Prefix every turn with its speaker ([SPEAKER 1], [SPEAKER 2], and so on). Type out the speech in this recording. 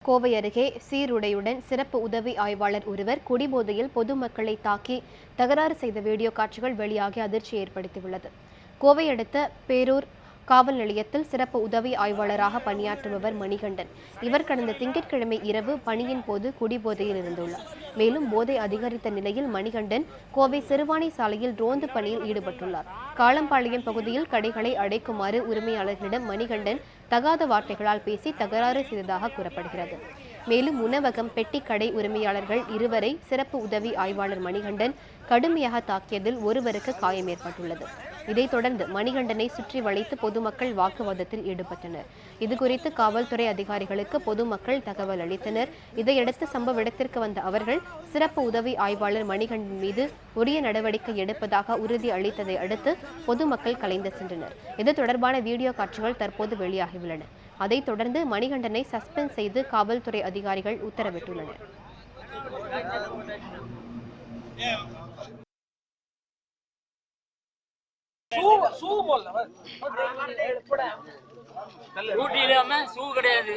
[SPEAKER 1] கோவை அருகே சீருடையுடன் சிறப்பு உதவி ஆய்வாளர் ஒருவர் குடிபோதையில் பொதுமக்களை தாக்கி தகராறு செய்த வீடியோ காட்சிகள் வெளியாகி அதிர்ச்சி ஏற்படுத்தியுள்ளது. கோவை அடுத்த பேரூர் காவல் நிலையத்தில் சிறப்பு உதவி ஆய்வாளராக பணியாற்றுபவர் மணிகண்டன். இவர் கடந்த திங்கட்கிழமை இரவு பணியின் போது குடிபோதையில் இருந்துள்ளார். மேலும் போதை அதிகரித்த நிலையில் மணிகண்டன் கோவை சிறுவாணி சாலையில் ரோந்து பணியில் ஈடுபட்டுள்ளார். காளம்பாளையம் பகுதியில் கடைகளை அடைக்குமாறு உரிமையாளர்களிடம் மணிகண்டன் தகாத வார்த்தைகளால் பேசி தகராறு செய்ததாக கூறப்படுகிறது. மேலும் உணவகம் பெட்டி கடை உரிமையாளர்கள் இருவரை சிறப்பு உதவி ஆய்வாளர் மணிகண்டன் கடுமையாக தாக்கியதில் ஒருவருக்கு காயம் ஏற்பட்டுள்ளது. இதைத் தொடர்ந்து மணிகண்டனை சுற்றி வளைத்து பொதுமக்கள் வாக்குவாதத்தில் ஈடுபட்டனர். இதுகுறித்து காவல்துறை அதிகாரிகளுக்கு பொதுமக்கள் தகவல் அளித்தனர். இதையடுத்து சம்பவ இடத்திற்கு வந்த அவர்கள் சிறப்பு உதவி ஆய்வாளர் மணிகண்டன் மீது உரிய நடவடிக்கை எடுப்பதாக உறுதி அளித்ததை அடுத்து பொதுமக்கள் கலைந்து சென்றனர். இது தொடர்பான வீடியோ காட்சிகள் தற்போது வெளியாகியுள்ளன. அதைத் தொடர்ந்து மணிகண்டனை சஸ்பெண்ட் செய்து காவல்துறை அதிகாரிகள் உத்தரவிட்டுள்ளனர்.
[SPEAKER 2] கிடையாது.